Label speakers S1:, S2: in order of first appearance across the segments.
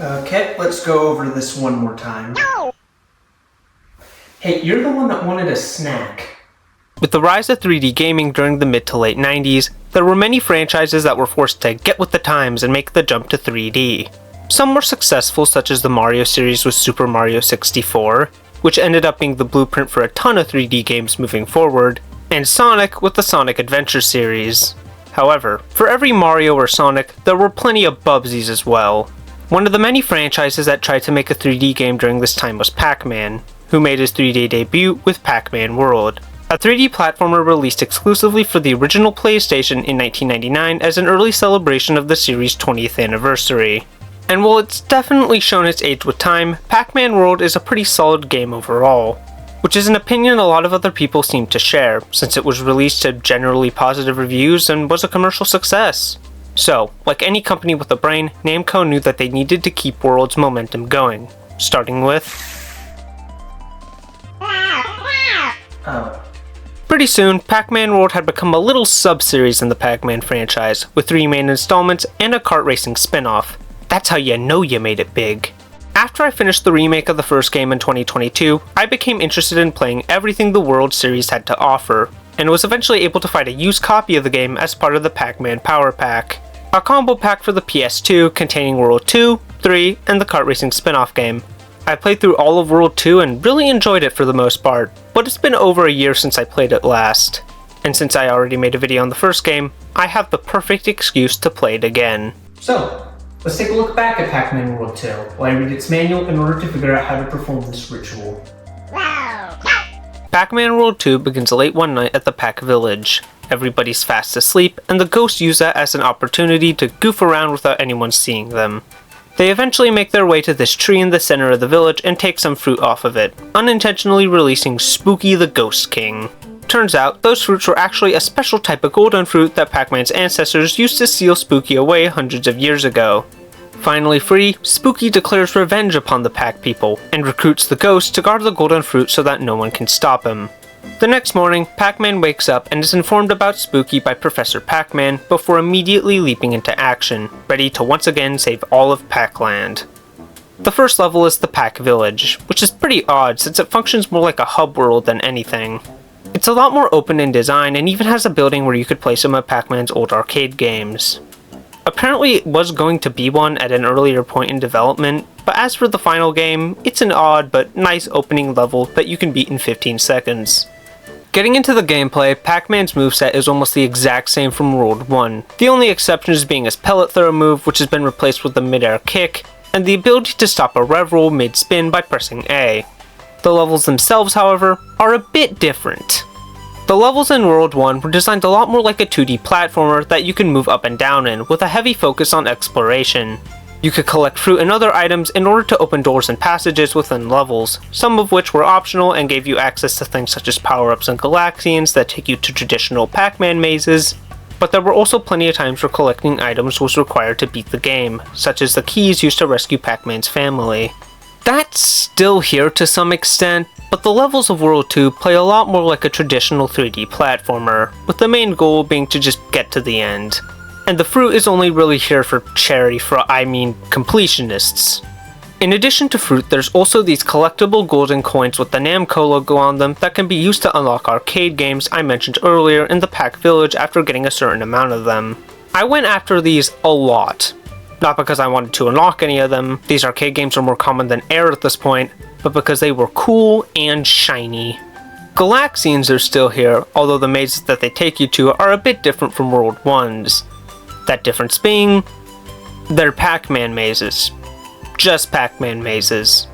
S1: Okay, let's go over this one more time. Hey, you're the one that wanted a snack.
S2: With the rise of 3D gaming during the mid to late 90s, there were many franchises that were forced to get with the times and make the jump to 3D. Some were successful, such as the Mario series with Super Mario 64, which ended up being the blueprint for a ton of 3D games moving forward, and Sonic with the Sonic Adventure series. However, for every Mario or Sonic, there were plenty of Bubsies as well. One of the many franchises that tried to make a 3D game during this time was Pac-Man, who made his 3D debut with Pac-Man World, a 3D platformer released exclusively for the original PlayStation in 1999 as an early celebration of the series' 20th anniversary. And while it's definitely shown its age with time, Pac-Man World is a pretty solid game overall, which is an opinion a lot of other people seem to share, since it was released to generally positive reviews and was a commercial success. So, like any company with a brain, Namco knew that they needed to keep World's momentum going, starting with... Pretty soon, Pac-Man World had become a little sub-series in the Pac-Man franchise, with 3 main installments and a kart racing spin-off. That's how you know you made it big. After I finished the remake of the first game in 2022, I became interested in playing everything the World series had to offer, and was eventually able to find a used copy of the game as part of the Pac-Man Power Pack, a combo pack for the PS2 containing World 2, 3, and the kart racing spin-off game. I played through all of World 2 and really enjoyed it for the most part, but it's been over a year since I played it last. And since I already made a video on the first game, I have the perfect excuse to play it again.
S1: So, let's take a look back at Pac-Man World 2, while I read its manual in order to figure out how to perform this ritual.
S2: Pac-Man World 2 begins late one night at the Pac Village. Everybody's fast asleep, and the ghosts use that as an opportunity to goof around without anyone seeing them. They eventually make their way to this tree in the center of the village and take some fruit off of it, unintentionally releasing Spooky the Ghost King. Turns out, those fruits were actually a special type of golden fruit that Pac-Man's ancestors used to seal Spooky away hundreds of years ago. Finally free, Spooky declares revenge upon the Pac people, and recruits the ghosts to guard the golden fruit so that no one can stop him. The next morning, Pac-Man wakes up and is informed about Spooky by Professor Pac-Man before immediately leaping into action, ready to once again save all of Pac-Land. The first level is the Pac Village, which is pretty odd since it functions more like a hub world than anything. It's a lot more open in design and even has a building where you could play some of Pac-Man's old arcade games. Apparently it was going to be one at an earlier point in development, but as for the final game, it's an odd but nice opening level that you can beat in 15 seconds. Getting into the gameplay, Pac-Man's moveset is almost the exact same from World 1, the only exception is being his pellet throw move, which has been replaced with the mid-air kick, and the ability to stop a rev roll mid-spin by pressing A. The levels themselves, however, are a bit different. The levels in World 1 were designed a lot more like a 2D platformer that you can move up and down in, with a heavy focus on exploration. You could collect fruit and other items in order to open doors and passages within levels, some of which were optional and gave you access to things such as power-ups and Galaxians that take you to traditional Pac-Man mazes, but there were also plenty of times where collecting items was required to beat the game, such as the keys used to rescue Pac-Man's family. That's still here to some extent, but the levels of World 2 play a lot more like a traditional 3D platformer, with the main goal being to just get to the end. And the fruit is only really here for completionists. In addition to fruit, there's also these collectible golden coins with the Namco logo on them that can be used to unlock arcade games I mentioned earlier in the Pac Village after getting a certain amount of them. I went after these a lot. Not because I wanted to unlock any of them, these arcade games are more common than air at this point, but because they were cool and shiny. Galaxians are still here, although the mazes that they take you to are a bit different from World 1's. That difference being, they're Pac-Man mazes. Just Pac-Man mazes.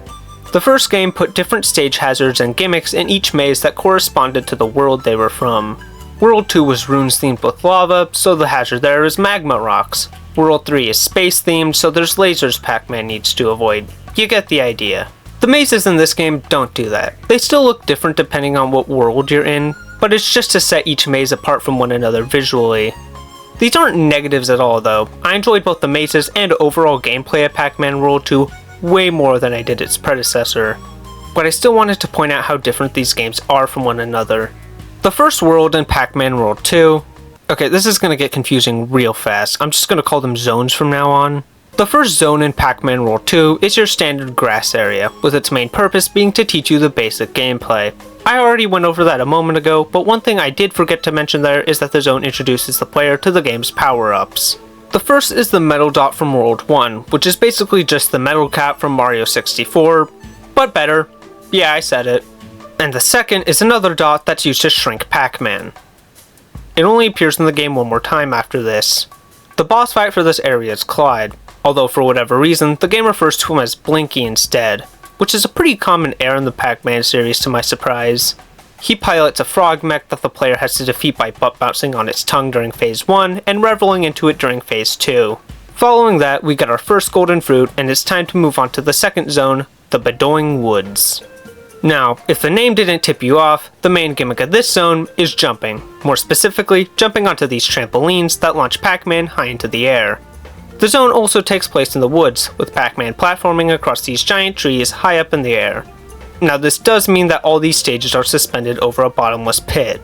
S2: The first game put different stage hazards and gimmicks in each maze that corresponded to the world they were from. World 2 was runes themed with lava, so the hazard there is magma rocks. World 3 is space themed, so there's lasers Pac-Man needs to avoid. You get the idea. The mazes in this game don't do that. They still look different depending on what world you're in, but it's just to set each maze apart from one another visually. These aren't negatives at all though. I enjoyed both the mazes and overall gameplay of Pac-Man World 2 way more than I did its predecessor. But I still wanted to point out how different these games are from one another. The first world in Pac-Man World 2... Okay, this is going to get confusing real fast. I'm just going to call them zones from now on. The first zone in Pac-Man World 2 is your standard grass area, with its main purpose being to teach you the basic gameplay. I already went over that a moment ago, but one thing I did forget to mention there is that the zone introduces the player to the game's power-ups. The first is the metal dot from World 1, which is basically just the metal cap from Mario 64, but better. Yeah, I said it. And the second is another dot that's used to shrink Pac-Man. It only appears in the game one more time after this. The boss fight for this area is Clyde, although for whatever reason, the game refers to him as Blinky instead, which is a pretty common error in the Pac-Man series to my surprise. He pilots a frog mech that the player has to defeat by butt bouncing on its tongue during Phase 1 and reveling into it during Phase 2. Following that, we get our first golden fruit, and it's time to move on to the second zone, the Bedoing Woods. Now, if the name didn't tip you off, the main gimmick of this zone is jumping. More specifically, jumping onto these trampolines that launch Pac-Man high into the air. The zone also takes place in the woods, with Pac-Man platforming across these giant trees high up in the air. Now this does mean that all these stages are suspended over a bottomless pit,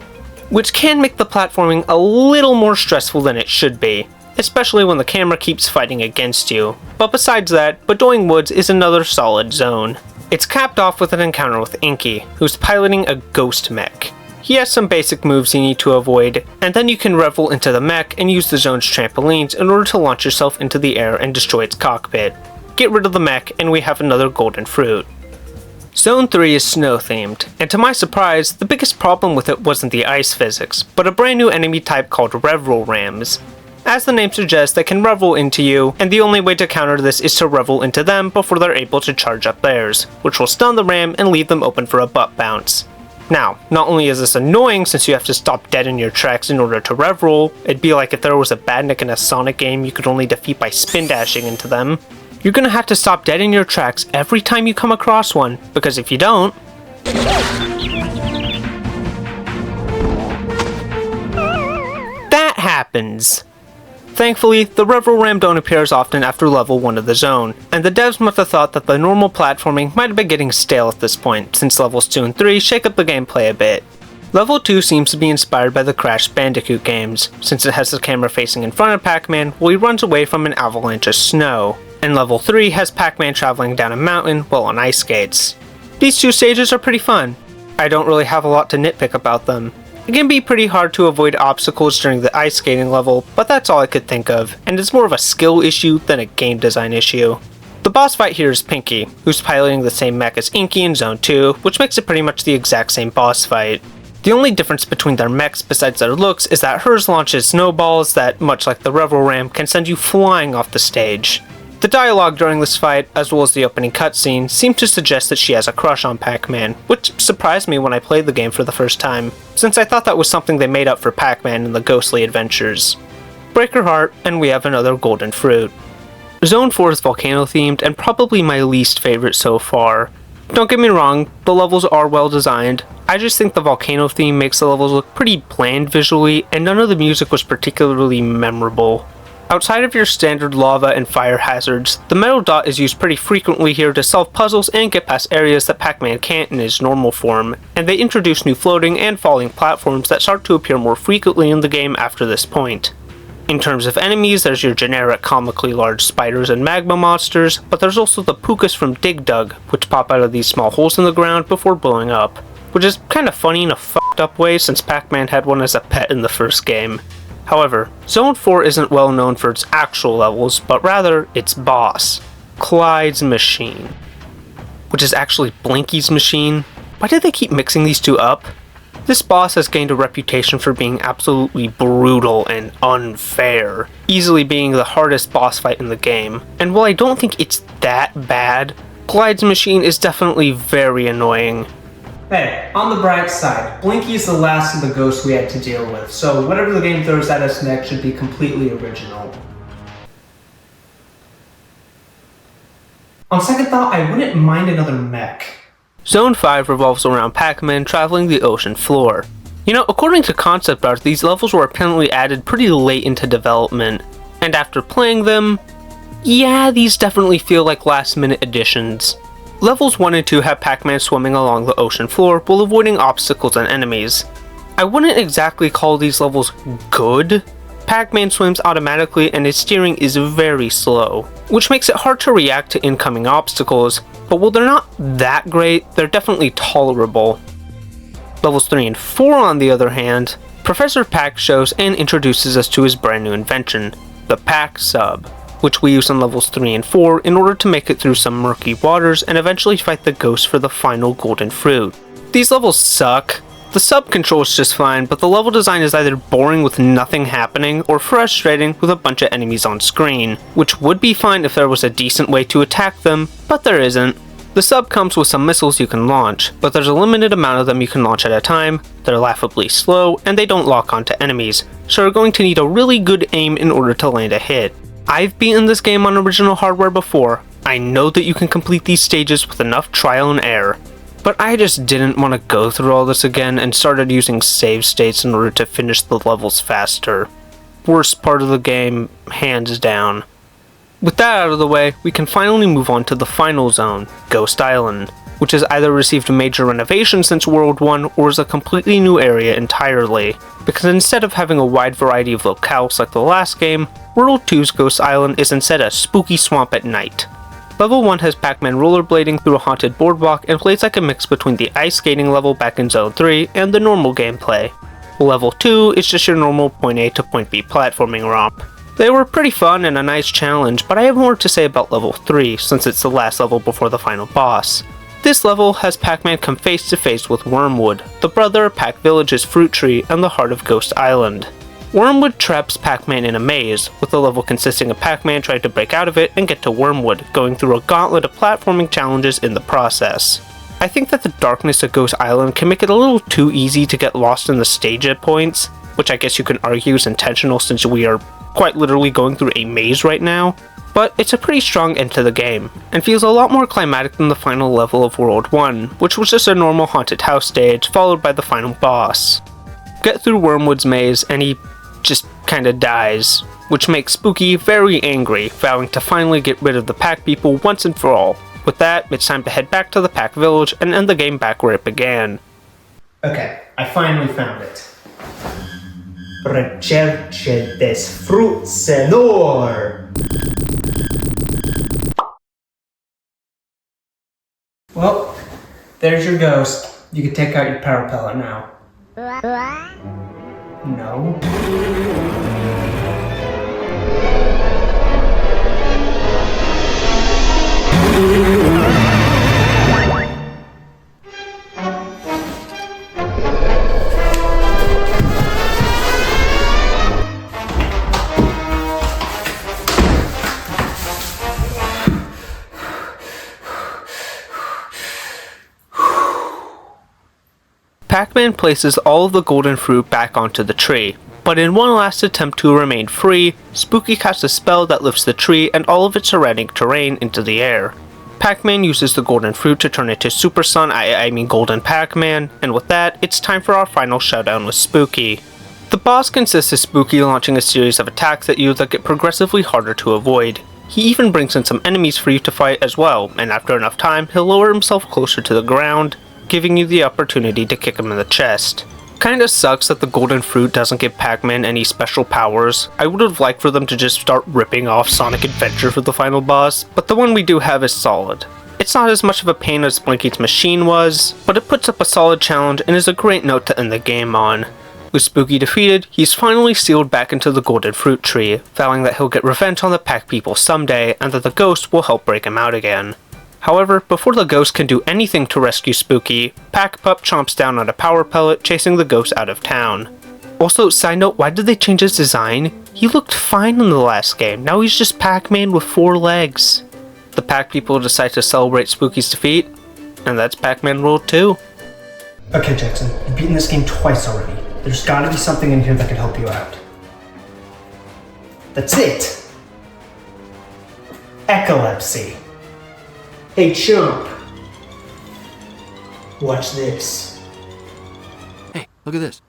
S2: which can make the platforming a little more stressful than it should be, especially when the camera keeps fighting against you. But besides that, Bedoing Woods is another solid zone. It's capped off with an encounter with Inky, who's piloting a ghost mech. He has some basic moves you need to avoid, and then you can revel into the mech and use the zone's trampolines in order to launch yourself into the air and destroy its cockpit. Get rid of the mech and we have another golden fruit. Zone 3 is snow themed, and to my surprise, the biggest problem with it wasn't the ice physics, but a brand new enemy type called Revel Rams. As the name suggests, they can revel into you, and the only way to counter this is to revel into them before they're able to charge up theirs, which will stun the ram and leave them open for a butt bounce. Now, not only is this annoying since you have to stop dead in your tracks in order to revel, it'd be like if there was a badnik in a Sonic game you could only defeat by spin dashing into them. You're gonna have to stop dead in your tracks every time you come across one, because if you don't... that happens! Thankfully, the Revel Ram don't appear as often after level 1 of the zone, and the devs must have thought that the normal platforming might have been getting stale at this point, since levels 2 and 3 shake up the gameplay a bit. Level 2 seems to be inspired by the Crash Bandicoot games, since it has the camera facing in front of Pac-Man while he runs away from an avalanche of snow, and level 3 has Pac-Man traveling down a mountain while on ice skates. These two stages are pretty fun. I don't really have a lot to nitpick about them. It can be pretty hard to avoid obstacles during the ice skating level, but that's all I could think of, and it's more of a skill issue than a game design issue. The boss fight here is Pinky, who's piloting the same mech as Inky in Zone 2, which makes it pretty much the exact same boss fight. The only difference between their mechs besides their looks is that hers launches snowballs that, much like the Revel Ram, can send you flying off the stage. The dialogue during this fight, as well as the opening cutscene, seem to suggest that she has a crush on Pac-Man, which surprised me when I played the game for the first time, since I thought that was something they made up for Pac-Man in the Ghostly Adventures. Break her heart, and we have another golden fruit. Zone 4 is volcano themed, and probably my least favorite so far. Don't get me wrong, the levels are well designed. I just think the volcano theme makes the levels look pretty bland visually, and none of the music was particularly memorable. Outside of your standard lava and fire hazards, the metal dot is used pretty frequently here to solve puzzles and get past areas that Pac-Man can't in his normal form, and they introduce new floating and falling platforms that start to appear more frequently in the game after this point. In terms of enemies, there's your generic comically large spiders and magma monsters, but there's also the Pookas from Dig Dug, which pop out of these small holes in the ground before blowing up, which is kinda funny in a fucked up way since Pac-Man had one as a pet in the first game. However, Zone 4 isn't well known for its actual levels, but rather its boss, Clyde's machine. Which is actually Blinky's machine. Why did they keep mixing these two up? This boss has gained a reputation for being absolutely brutal and unfair, easily being the hardest boss fight in the game. And while I don't think it's that bad, Clyde's machine is definitely very annoying.
S1: Hey, on the bright side, Blinky is the last of the ghosts we had to deal with, so whatever the game throws at us next should be completely original. On second thought, I wouldn't mind another mech.
S2: Zone 5 revolves around Pac-Man traveling the ocean floor. You know, according to concept art, these levels were apparently added pretty late into development, and after playing them, yeah, these definitely feel like last-minute additions. Levels 1 and 2 have Pac-Man swimming along the ocean floor while avoiding obstacles and enemies. I wouldn't exactly call these levels good. Pac-Man swims automatically and his steering is very slow, which makes it hard to react to incoming obstacles, but while they're not that great, they're definitely tolerable. Levels 3 and 4 on the other hand, Professor Pac shows and introduces us to his brand new invention, the PAC-Sub, which we use in levels 3 and 4 in order to make it through some murky waters and eventually fight the ghost for the final golden fruit. These levels suck. The sub controls just fine, but the level design is either boring with nothing happening or frustrating with a bunch of enemies on screen, which would be fine if there was a decent way to attack them, but there isn't. The sub comes with some missiles you can launch, but there's a limited amount of them you can launch at a time, they're laughably slow, and they don't lock onto enemies, so you're going to need a really good aim in order to land a hit. I've beaten this game on original hardware before, I know that you can complete these stages with enough trial and error, but I just didn't want to go through all this again and started using save states in order to finish the levels faster. Worst part of the game, hands down. With that out of the way, we can finally move on to the final zone, Ghost Island, which has either received a major renovation since World 1 or is a completely new area entirely, because instead of having a wide variety of locales like the last game, World 2's Ghost Island is instead a spooky swamp at night. Level 1 has Pac-Man rollerblading through a haunted boardwalk and plays like a mix between the ice skating level back in Zone 3 and the normal gameplay. Level 2 is just your normal point A to point B platforming romp. They were pretty fun and a nice challenge, but I have more to say about level 3 since it's the last level before the final boss. This level has Pac-Man come face to face with Wormwood, the brother of Pac-Village's fruit tree and the heart of Ghost Island. Wormwood traps Pac-Man in a maze, with the level consisting of Pac-Man trying to break out of it and get to Wormwood, going through a gauntlet of platforming challenges in the process. I think that the darkness of Ghost Island can make it a little too easy to get lost in the stage at points, which I guess you can argue is intentional since we are quite literally going through a maze right now, but it's a pretty strong end to the game, and feels a lot more climatic than the final level of World 1, which was just a normal haunted house stage followed by the final boss. Get through Wormwood's maze and he just kinda dies, which makes Spooky very angry, vowing to finally get rid of the Pac people once and for all. With that, it's time to head back to the Pac Village and end the game back where it began.
S1: Okay, I finally found it. Recherche des fruit, senor! Well, there's your ghost. You can take out your power pellet now. No.
S2: Pac-Man places all of the golden fruit back onto the tree, but in one last attempt to remain free, Spooky casts a spell that lifts the tree and all of its surrounding terrain into the air. Pac-Man uses the golden fruit to turn into Super Son, I mean Golden Pac-Man, and with that, it's time for our final showdown with Spooky. The boss consists of Spooky launching a series of attacks at you that get progressively harder to avoid. He even brings in some enemies for you to fight as well, and after enough time, he'll lower himself closer to the ground, giving you the opportunity to kick him in the chest. Kinda sucks that the golden fruit doesn't give Pac-Man any special powers. I would have liked for them to just start ripping off Sonic Adventure for the final boss, but the one we do have is solid. It's not as much of a pain as Blinky's machine was, but it puts up a solid challenge and is a great note to end the game on. With Spooky defeated, he's finally sealed back into the golden fruit tree, vowing that he'll get revenge on the Pac people someday and that the ghost will help break him out again. However, before the ghost can do anything to rescue Spooky, Pac-Pup chomps down on a power pellet, chasing the ghost out of town. Also, side note, why did they change his design? He looked fine in the last game, now he's just Pac-Man with 4 legs. The Pac people decide to celebrate Spooky's defeat, and that's Pac-Man World 2.
S1: Okay, Jaxon, you've beaten this game twice already. There's gotta be something in here that can help you out. That's it! Epilepsy. Hey, chump. Watch this.
S3: Hey, look at this.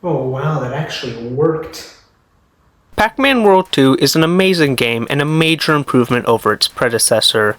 S1: Oh wow, that actually worked.
S2: Pac-Man World 2 is an amazing game and a major improvement over its predecessor.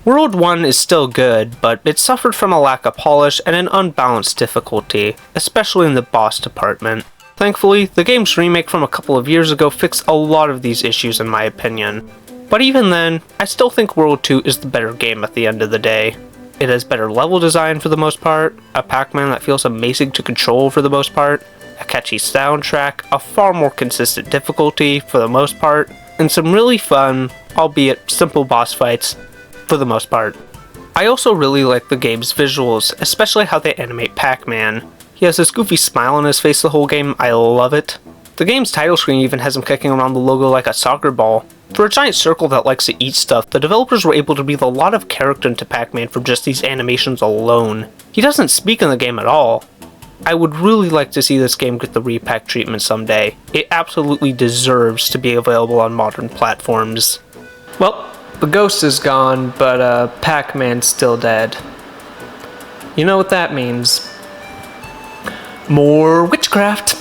S2: World 1 is still good, but it suffered from a lack of polish and an unbalanced difficulty, especially in the boss department. Thankfully, the game's remake from a couple of years ago fixed a lot of these issues in my opinion. But even then, I still think World 2 is the better game at the end of the day. It has better level design for the most part, a Pac-Man that feels amazing to control for the most part, a catchy soundtrack, a far more consistent difficulty for the most part, and some really fun, albeit simple boss fights for the most part. I also really like the game's visuals, especially how they animate Pac-Man. He has this goofy smile on his face the whole game, I love it. The game's title screen even has him kicking around the logo like a soccer ball. For a giant circle that likes to eat stuff, the developers were able to breathe a lot of character into Pac-Man from just these animations alone. He doesn't speak in the game at all. I would really like to see this game get the repack treatment someday. It absolutely deserves to be available on modern platforms.
S1: Well, the ghost is gone, but Pac-Man's still dead. You know what that means. More witchcraft!